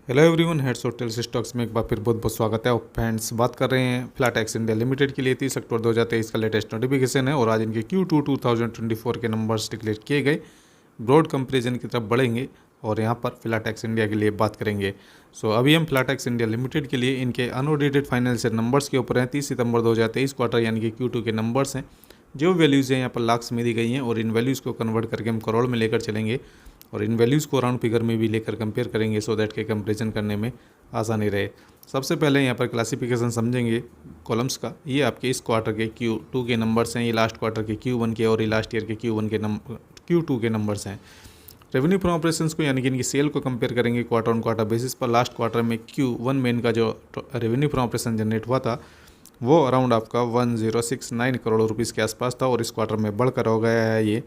Hello everyone, heads hotels stocks में एक बार फिर बहुत बहुत स्वागत है। और फ्रेंड्स, बात कर रहे हैं फ्लैटेक्स इंडिया लिमिटेड के लिए 30 अक्टूबर 2023 का लेटेस्ट नोटिफिकेशन है और आज इनके Q2 2024 के नंबर्स डिक्लेयर किए गए। ब्रॉड कंपेरिजन की तरफ बढ़ेंगे और यहाँ पर फ्लैटेक्स इंडिया के लिए बात करेंगे। अभी हम फ्लैटेक्स इंडिया लिमिटेड के लिए इनके अनऑडिटेड फाइनेंशियल नंबर्स के ऊपर हैं। 30 सितंबर 2023 क्वार्टर यानी कि Q2 के नंबर्स हैं। जो वैल्यूज़ हैं यहाँ पर लाख्स में दी गई हैं और इन वैल्यूज़ को कन्वर्ट करके हम करोड़ में लेकर चलेंगे और इन वैल्यूज़ को राउंड फिगर में भी लेकर कंपेयर करेंगे सो दैट के कंपेरिजन करने में आसानी रहे। सबसे पहले यहाँ पर क्लासिफिकेशन समझेंगे कॉलम्स का। ये आपके इस क्वार्टर के Q2 के नंबर्स हैं, ये लास्ट क्वार्टर के Q1 के और ये लास्ट ईयर के Q2 के नंबर्स हैं। रेवेन्यू फ्रॉम ऑपरेशंस को यानी कि इनकी सेल को कंपेयर करेंगे क्वार्टर ऑन क्वार्टर बेसिस पर। लास्ट क्वार्टर में Q1 में इनका जो रेवेन्यू फ्रॉम ऑपरेशन जनरेट हुआ था वो अराउंड आपका 1069 करोड़ रुपीज़ के आसपास था और इस क्वार्टर में बढ़कर हो गया है ये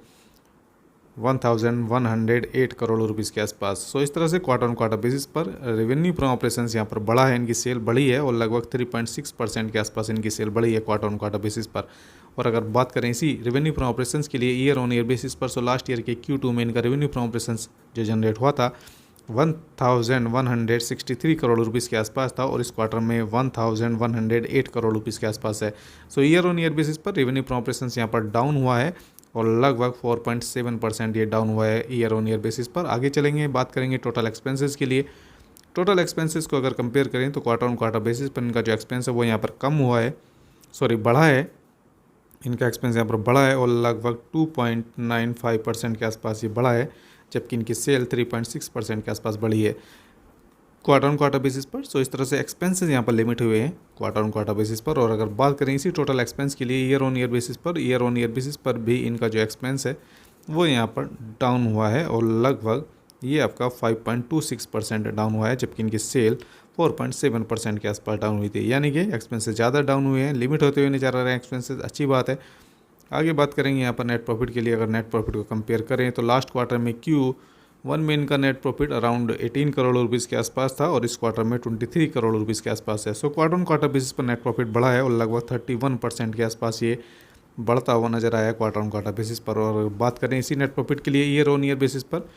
1108 करोड़ रुपीज़ के आसपास। इस तरह से क्वार्टर ऑन क्वार्टर बेसिस पर रेवेन्यू फ्रॉम ऑपरेशंस यहाँ पर बढ़ा है, इनकी सेल बढ़ी है और लगभग 3.6% के आसपास इनकी सेल बढ़ी है क्वार्टर ऑन क्वार्टर बेसिस पर। और अगर बात करें इसी रेवेन्यू फ्रॉम ऑपरेशंस के लिए ईयर ऑन ईयर बेसिस पर, लास्ट ईयर के Q2 में इनका रेवेन्यू फ्रॉम ऑपरेशंस जो जनरेट हुआ था 1163 करोड़ रुपीज़ के आसपास था और इस क्वार्टर में 1108 करोड़ रुपीज़ के आसपास है। ईयर ऑन ईयर बेसिस पर रेवेन्यू फ्रॉम ऑपरेशंस यहाँ पर डाउन हुआ है और लगभग 4.7% ये डाउन हुआ है ईयर ऑन ईयर बेसिस पर। आगे चलेंगे, बात करेंगे टोटल एक्सपेंसेस के लिए। टोटल एक्सपेंसेस को अगर कंपेयर करें तो क्वार्टर ऑन क्वार्टर बेसिस पर इनका जो एक्सपेंस है वो यहाँ पर कम हुआ है, बढ़ा है। इनका एक्सपेंस यहाँ पर बढ़ा है और लगभग 2.95% के आसपास ये बढ़ा है, जबकि इनकी सेल 3.6% के आसपास बढ़ी है क्वार्टर ऑन क्वार्टर बेसिस पर। इस तरह से एक्सपेंसेस यहाँ पर लिमिट हुए हैं क्वार्टर ऑन क्वार्टर बेसिस पर। और अगर बात करें इसी टोटल एक्सपेंस के लिए ईयर ऑन ईयर बेसिस पर भी इनका जो एक्सपेंस है वो यहाँ पर डाउन हुआ है और लगभग ये आपका 5.26% डाउन हुआ है, जबकि इनकी सेल 4.7% के आसपास डाउन हुई थी। यानी कि एक्सपेंसेस ज़्यादा डाउन हुए हैं, लिमिट होते हुए नहीं जा रहे हैं एक्सपेंसेस, अच्छी बात है। आगे बात करेंगे यहाँ पर नेट प्रॉफिट के लिए। अगर नेट प्रॉफिट को कंपेयर करें तो लास्ट क्वार्टर में Q1 में इनका net profit around 18 crore rupees के आसपास था और इस क्वार्टर में 23 करोड़ रुपीज़ के आसपास है। क्वार्टर ऑन क्वार्टर बेसिस पर नेट प्रॉफिट बढ़ा है और लगभग 31% के आसपास ये बढ़ता हुआ नजर आया क्वार्टर ऑन क्वार्टर बेसिस पर। और बात करें इसी नेट प्रॉफिट के लिए ईयर ऑन ईयर बेसिस पर,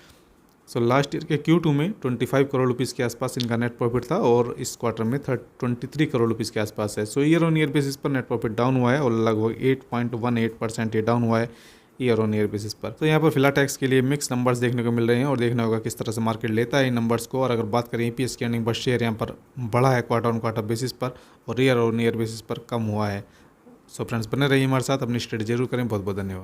लास्ट ईयर के Q2 में 25 करोड़ रुपीज़ के आसपास इनका नेट प्रॉफिट था और इस क्वार्टर में 23 करोड़ रुपीज़ के आसपास है। ईयर ऑन ईयर बेसिस पर नेट प्रॉफिट डाउन हुआ है और लगभग 8.18% ये डाउन हुआ है ईयर ऑन ईयर बेसिस पर। यहाँ पर फिलाटेक्स के लिए मिक्स नंबर्स देखने को मिल रहे हैं और देखना होगा किस तरह से मार्केट लेता है इन नंबर्स को। और अगर बात करें EPS की अर्निंग पर शेयर यहाँ पर बढ़ा है क्वार्टर ऑन क्वार्टर बेसिस पर और ईयर ऑन ईयर बेसिस पर कम हुआ है। फ्रेंड्स, बने रहिए हमारे साथ, अपनी स्टडी जरूर करें। बहुत बहुत धन्यवाद।